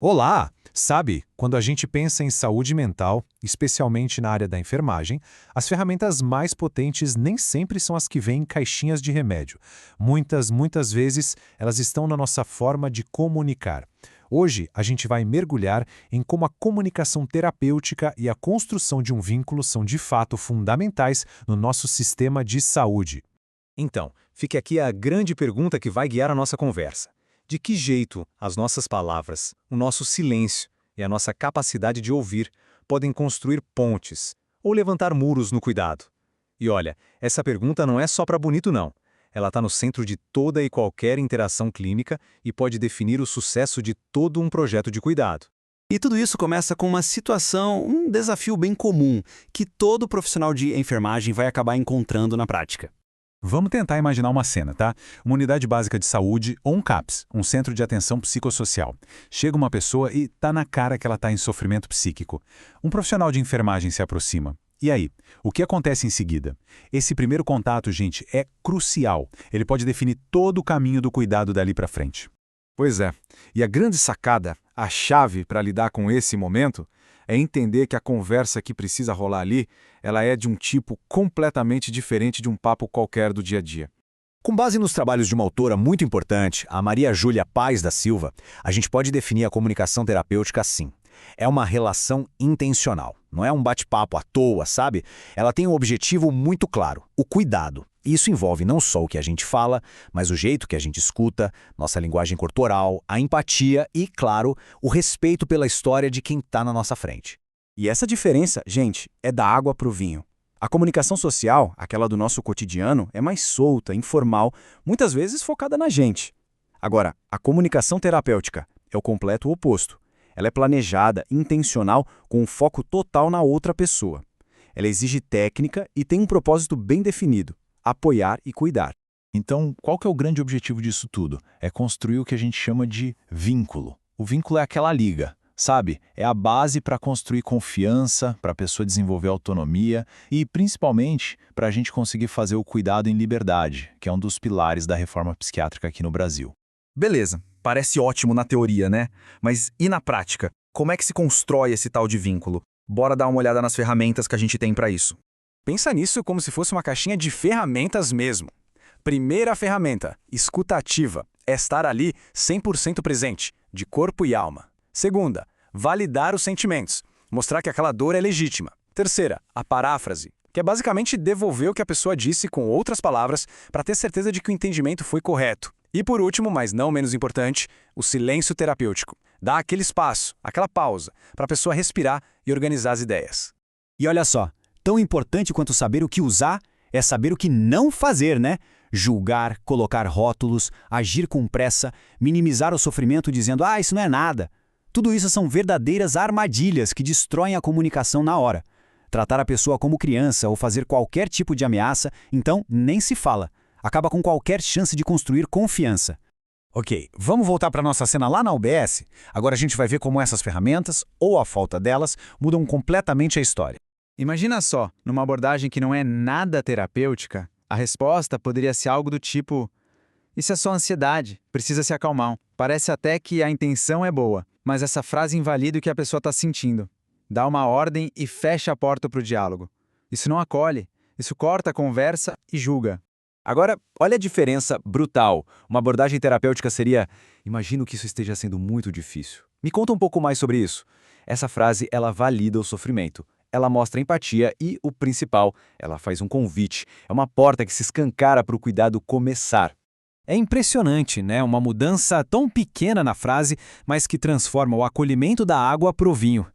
Olá! Sabe, quando a gente pensa em saúde mental, especialmente na área da enfermagem, as ferramentas mais potentes nem sempre são as que vêm em caixinhas de remédio. Muitas vezes, elas estão na nossa forma de comunicar. Hoje, a gente vai mergulhar em como a comunicação terapêutica e a construção de um vínculo são de fato fundamentais no nosso sistema de saúde. Então, fique aqui a grande pergunta que vai guiar a nossa conversa. De que jeito as nossas palavras, o nosso silêncio e a nossa capacidade de ouvir podem construir pontes ou levantar muros no cuidado? E olha, essa pergunta não é só para bonito não. Ela está no centro de toda e qualquer interação clínica e pode definir o sucesso de todo um projeto de cuidado. E tudo isso começa com uma situação, um desafio bem comum, que todo profissional de enfermagem vai acabar encontrando na prática. Vamos tentar imaginar uma cena, tá? Uma unidade básica de saúde ou um CAPS, um centro de atenção psicossocial. Chega uma pessoa e tá na cara que ela tá em sofrimento psíquico. Um profissional de enfermagem se aproxima. E aí? O que acontece em seguida? Esse primeiro contato, gente, é crucial. Ele pode definir todo o caminho do cuidado dali para frente. Pois é. E a grande sacada, a chave para lidar com esse momento, é entender que a conversa que precisa rolar ali, ela é de um tipo completamente diferente de um papo qualquer do dia a dia. Com base nos trabalhos de uma autora muito importante, a Maria Júlia Paz da Silva, a gente pode definir a comunicação terapêutica assim. É uma relação intencional, não é um bate-papo à toa, sabe? Ela tem um objetivo muito claro, o cuidado. Isso envolve não só o que a gente fala, mas o jeito que a gente escuta, nossa linguagem corporal, a empatia e, claro, o respeito pela história de quem está na nossa frente. E essa diferença, gente, é da água para o vinho. A comunicação social, aquela do nosso cotidiano, é mais solta, informal, muitas vezes focada na gente. Agora, a comunicação terapêutica é o completo oposto. Ela é planejada, intencional, com um foco total na outra pessoa. Ela exige técnica e tem um propósito bem definido: apoiar e cuidar. Então, qual que é o grande objetivo disso tudo? É construir o que a gente chama de vínculo. O vínculo é aquela liga, sabe? É a base para construir confiança, para a pessoa desenvolver autonomia e, principalmente, para a gente conseguir fazer o cuidado em liberdade, que é um dos pilares da reforma psiquiátrica aqui no Brasil. Beleza, parece ótimo na teoria, né? Mas e na prática? Como é que se constrói esse tal de vínculo? Bora dar uma olhada nas ferramentas que a gente tem para isso. Pensa nisso como se fosse uma caixinha de ferramentas mesmo. Primeira ferramenta, escuta ativa, é estar ali 100% presente, de corpo e alma. Segunda, validar os sentimentos, mostrar que aquela dor é legítima. Terceira, a paráfrase, que é basicamente devolver o que a pessoa disse com outras palavras para ter certeza de que o entendimento foi correto. E por último, mas não menos importante, o silêncio terapêutico. Dá aquele espaço, aquela pausa, para a pessoa respirar e organizar as ideias. E olha só, tão importante quanto saber o que usar é saber o que não fazer, né? Julgar, colocar rótulos, agir com pressa, minimizar o sofrimento dizendo isso não é nada. Tudo isso são verdadeiras armadilhas que destroem a comunicação na hora. Tratar a pessoa como criança ou fazer qualquer tipo de ameaça, então nem se fala. Acaba com qualquer chance de construir confiança. Ok, vamos voltar para nossa cena lá na UBS? Agora a gente vai ver como essas ferramentas, ou a falta delas, mudam completamente a história. Imagina só, numa abordagem que não é nada terapêutica, a resposta poderia ser algo do tipo: isso é só ansiedade, precisa se acalmar. Parece até que a intenção é boa, mas essa frase invalida o que a pessoa está sentindo. Dá uma ordem e fecha a porta para o diálogo. Isso não acolhe, isso corta a conversa e julga. Agora, olha a diferença brutal. Uma abordagem terapêutica seria: imagino que isso esteja sendo muito difícil. Me conta um pouco mais sobre isso. Essa frase, ela valida o sofrimento. Ela mostra empatia e, o principal, ela faz um convite. É uma porta que se escancara para o cuidado começar. É impressionante, né? Uma mudança tão pequena na frase, mas que transforma o acolhimento da água para o vinho.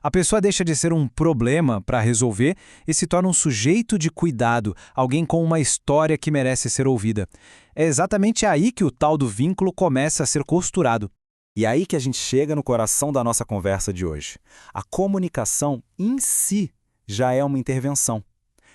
A pessoa deixa de ser um problema para resolver e se torna um sujeito de cuidado, alguém com uma história que merece ser ouvida. É exatamente aí que o tal do vínculo começa a ser costurado. E é aí que a gente chega no coração da nossa conversa de hoje. A comunicação em si já é uma intervenção.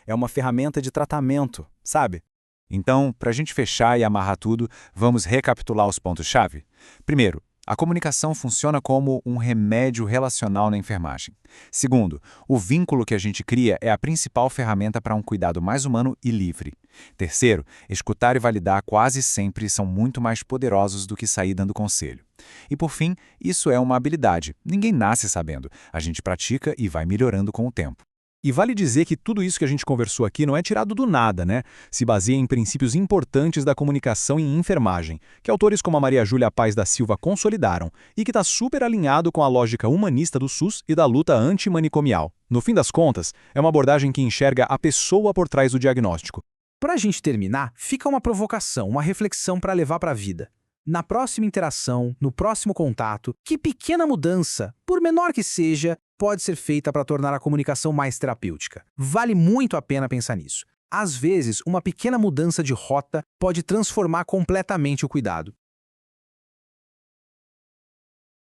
É uma ferramenta de tratamento, sabe? Então, para a gente fechar e amarrar tudo, vamos recapitular os pontos-chave. Primeiro, A comunicação funciona como um remédio relacional na enfermagem. Segundo, o vínculo que a gente cria é a principal ferramenta para um cuidado mais humano e livre. Terceiro, escutar e validar quase sempre são muito mais poderosos do que sair dando conselho. E por fim, isso é uma habilidade. Ninguém nasce sabendo. A gente pratica e vai melhorando com o tempo. E vale dizer que tudo isso que a gente conversou aqui não é tirado do nada, né? Se baseia em princípios importantes da comunicação em enfermagem, que autores como a Maria Júlia Paz da Silva consolidaram e que está super alinhado com a lógica humanista do SUS e da luta antimanicomial. No fim das contas, é uma abordagem que enxerga a pessoa por trás do diagnóstico. Para a gente terminar, fica uma provocação, uma reflexão para levar para a vida. Na próxima interação, no próximo contato, que pequena mudança, por menor que seja, pode ser feita para tornar a comunicação mais terapêutica? Vale muito a pena pensar nisso. Às vezes, uma pequena mudança de rota pode transformar completamente o cuidado.